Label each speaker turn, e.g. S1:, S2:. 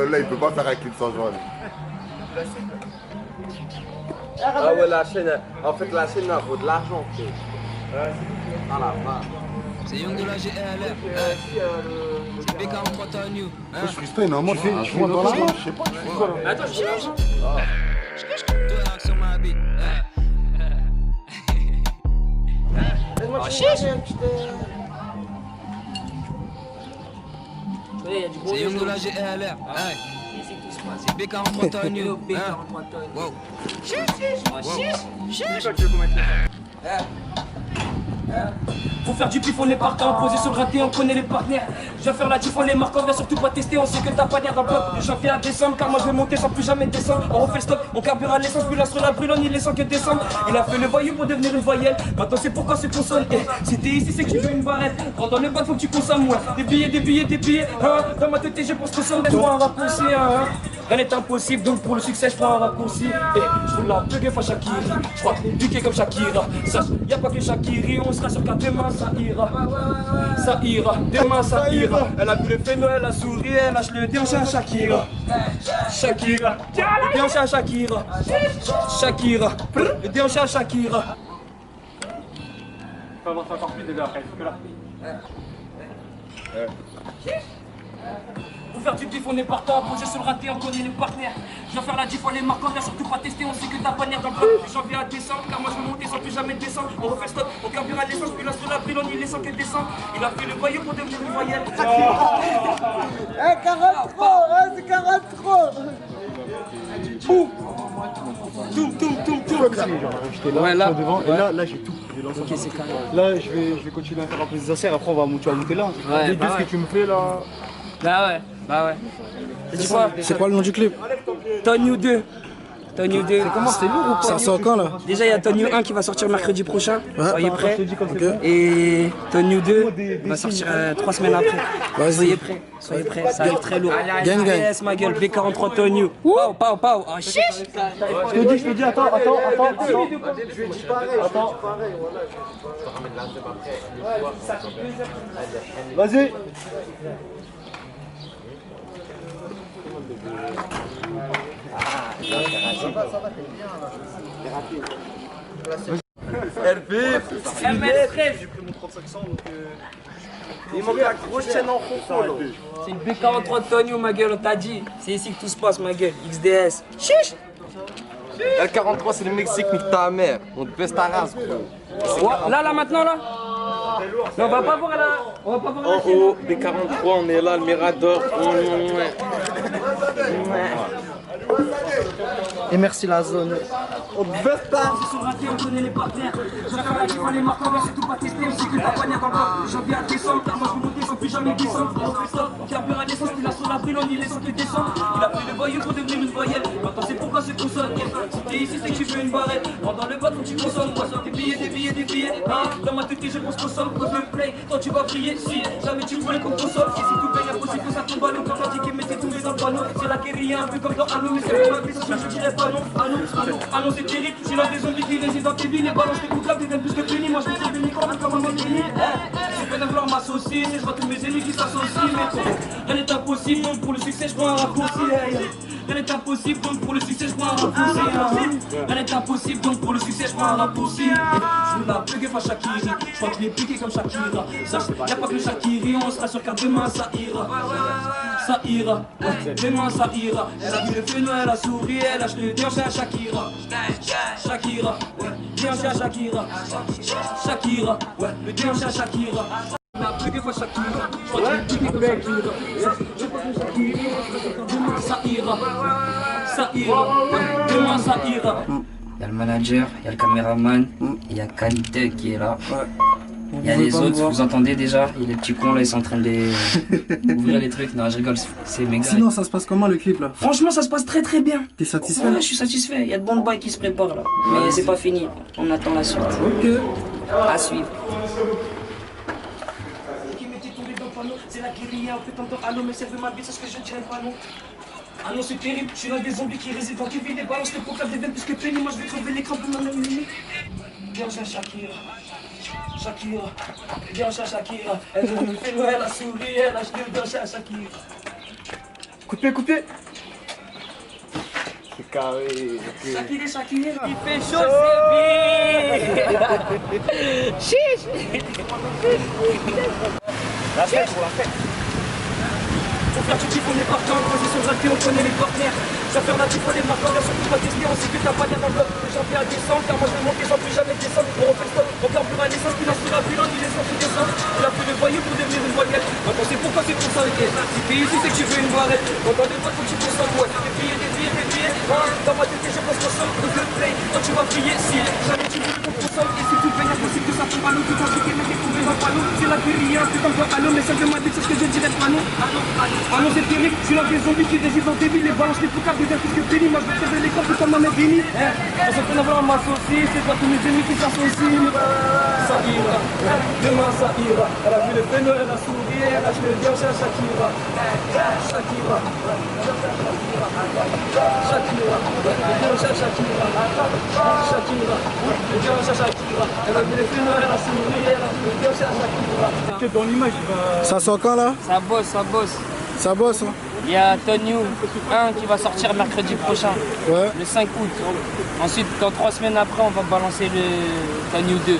S1: Même là, il peut pas faire un clip sans joie.
S2: Ah ouais, la chaîne, en fait, la chaîne, elle vaut de l'argent, tu sais. À la fin.
S3: C'est Young de la GLR. C'est B43 Tony.
S1: Je freestyle, normalement, je vois dans la main, je sais pas.
S3: Attends, je suis l'argent. Deux actions, ma bille. Oh, chiche. C'est Young de la GLR. C'est B43 Tony. Wow. Chiche.
S4: Pour faire du pif, on est partant, posé sur le raté, on connaît les partenaires. Je viens faire la diff, on les marque, on vient surtout pas tester, on sait que t'as pas d'air dans le bloc. De janvier à décembre, car moi je vais monter sans plus jamais descendre. On refait le stock, on carbure à l'essence, puis là sur la brûle, on y laissant que descendre. Il a fait le voyou pour devenir une voyelle, maintenant c'est pourquoi c'est consonne. Si t'es ici, c'est que tu veux une barrette. Quand dans le bas, faut que tu consommes moins. Des billets, hein. Dans ma tête, je pense que ça me un raccourci, hein. Rien n'est impossible, donc pour le succès, je prends un raccourci. Et je roule la plug fois Shakiri. Je crois que t'es piqué comme Shakira. Sache, y'a pas que Shakiri, on sera sur qu'à demain ça ira. Ça ira, demain ça ira. Elle a vu le phénomène, elle a souri, elle lâche le déhanché à Shakira. Shakira, le déhanché à Shakira. Shakira, le déhanché à Shakira.
S5: Faut avancer encore plus déjà après, que là.
S4: Pour faire du diff, on est partant, posé sur le raté, on connaît les partenaires. Je viens faire la diff, on les marque, on vient surtout pas tester, on sait que t'as pas d'air dans le bloc. De janvier à décembre, car moi je vais monter sans plus jamais descendre. On refait le stock, on carbure à l'essence, puis là sur la brûle, on y laissant que descendre. Il a fait le voyou pour devenir une voyelle.
S6: Eh, 43, c'est 43.
S4: Ouais, là,
S6: devant, et là j'ai tout.
S4: ok, c'est carré.
S6: Là, je vais continuer à faire un peu des inserts, après tu vas monter là.
S4: Ouais,
S6: Les
S4: bah
S6: deux, ce
S4: ouais.
S6: que tu me fais là.
S4: Bah ouais.
S7: C'est quoi le nom du clip?
S4: Tony 2. Tony 2.
S7: Comment c'était lourd ou pas? Ça sort quand là?
S4: Déjà, il y a Tony 1 qui va sortir mercredi prochain. Soyez prêts.
S7: Ok.
S4: Et Tony 2 va sortir 3 semaines après.
S7: Vas-y.
S4: Soyez prêts. Ça va être très lourd.
S7: Gang, gang.
S4: Yes, ma gueule. B43 Tony. Pow, pow, pow. Oh, chiche.
S6: Je te dis, attends.
S1: Je lui ai dit pareil. Attends.
S6: Vas-y.
S4: J'ai
S6: pris mon 3500 donc.
S2: Il manque la grosse chaîne en contrôle.
S4: C'est une B43 Tony, ma gueule, on t'a dit. C'est ici que tout se passe, ma gueule. XDS. Chiche.
S2: L43, c'est le Mexique, nique ta mère. On te baisse ta race, gros.
S4: Ouais, là, maintenant, là. Mais on va pas voir la
S2: En haut, B43, on est là, le Mirador.
S7: Et merci la zone.
S2: On te baisse ta
S4: Sur le raté, on connaît les partenaires. Je vais faire la diff, on les marque, on va surtout pas tester. On sait que t'as pas d'air dans le bloc. De janvier à décembre, car moi je vais monter sans plus jamais descendre. On fait stop, on carbure à l'essence, puis là sur la brûle, on y laissant que descendre. Il a fait le voyou pour devenir une voyelle. Maintenant c'est pourquoi c'est consonne. Si t'es ici, c'est que tu veux une barrette. Dans le bas, faut que tu consommes. Moi, des billets. Hein, dans ma tête, je pense consomme. Cause le play, quand tu vas briller. Si jamais tu voulais qu'on consomme. Et si tout paye, impossible que ça tombe à l'eau. Quand t'as dit qu'il m'était tombé dans le panneau. C'est la guérilla, un peu comme dans Anno. Mais c'est pas ma vie, je dirais pas non. Anno, c'est terrible. Si l'un des zombies qui résident dans tes villes, les balances, les coups de plus que Penny. Moi, je me tire des micros comme un Penny. C'est peine à vouloir m'associer. Je vois tous mes ennemis qui s'associent. Mais rien n'est impossible, donc pour le succès, je prends un raccourci. Rien n'est impossible, donc pour le succès, je prends un raccourci. Rien n'est impossible, donc pour le succès, je prends un raccourci. Je vous la plug fois Shakiri. Je crois qu'il est piqué comme Shakira. Sache, y'a pas que Shakiri, on sera sûr qu'à demain ça ira. Ça ira, demain ça ira. Elle a vu le phénomène, elle a souri, elle lâche le déhanché à Shakira. Shakira, déhanché à Shakira. Shakira, ouais, le déhanché à Shakira. La plug fois Shakira. Je crois qu'il est piqué comme Shakira. Je crois que Shakiri, demain ça ira. Ça ira, demain ça ira.
S8: Il y a le manager, il y a le caméraman, il y a Qualité qui est là. Il y a les autres, vous entendez déjà? Il y a les petits cons là, ils sont en train d'ouvrir les trucs. Non, je rigole, c'est méga.
S7: Sinon, ça se passe comment le clip là?
S8: Franchement, ça se passe très très bien.
S7: T'es satisfait?
S8: Ouais, je suis satisfait. Il y a de bons bails qui se préparent là. Mais c'est pas fini. On attend la suite.
S7: Ok.
S8: À suivre.
S4: Qui m'était tombé dans le panneau, c'est la guérilla, on fait entendre allô, mais ça veut ma vie, c'est ce que je dirais pas non. Ah non, c'est terrible, je suis l'un des zombies qui résident dans tes villes, les balances, les proclames des veines plus que Penny, moi je vais trouver l'écran pour ma ennemi. Viens, Shakira. Shakira, viens, Shakira. Elle me fait Noël, elle a souri, elle a jeté le danger à Shakira.
S6: Coupé. C'est carré.
S4: Shakira. Il fait chaud, c'est bien. Chiche.
S6: La fête pour la fête.
S4: Pour faire du kiff, on est parti en position de on connaît les partenaires. J'affirmatif, on est marquants, bien sûr, tout pas tester, on sait que t'as pas l'air dans le bloc. De janvier à décembre, car moi je vais monter sans plus jamais descendre. On refait stop, on perd plus à l'essence, puis lance sur la pylône, il est censé descendre. Il a pris le voyou pour devenir une voyelle. Maintenant c'est pourquoi c'est pour ça, ok. Si t'es ici, c'est que tu veux une barrette. Quand t'as des potes, faut que tu consommes, ouais. Des billets, dans ma tête, je pense qu'on somme, donc le play. Quand tu vas prier, si jamais tu veux qu'on consomme, et si tu payes, impossible que ça tombe à l'eau, tout en piqué, mais t'es trouvé dans le panneau. C'est la guérilla, c'est comme toi, allô, mais simplement dit ce que je dirais pas non. Ah non, c'est terrible, je suis là des zombies qui décident dans des villes, les balances les plus capables de dire tout ce que béni. Moi je vais faire les comptes comme ma mère béni. On s'en fait avoir ma saucisse, c'est pas tous mes ennemis qui s'associent. Ça ira, demain ça ira. Elle a vu le pénal, elle a souri, elle a joué le bien chez Shakira. Shakira, le bien chez Shakira. Shakira, le bien chez Shakira. Elle a vu le pénal, elle a souri, elle a joué le bien chez Shakira.
S6: Dans l'image,
S7: Ça sort quand là?
S8: Ça bosse.
S7: Ça bosse, hein?
S8: Il y a Tony 1 qui va sortir mercredi prochain,
S7: Ouais.
S8: le 5 août. Ensuite, dans 3 semaines après, on va balancer le Tony 2.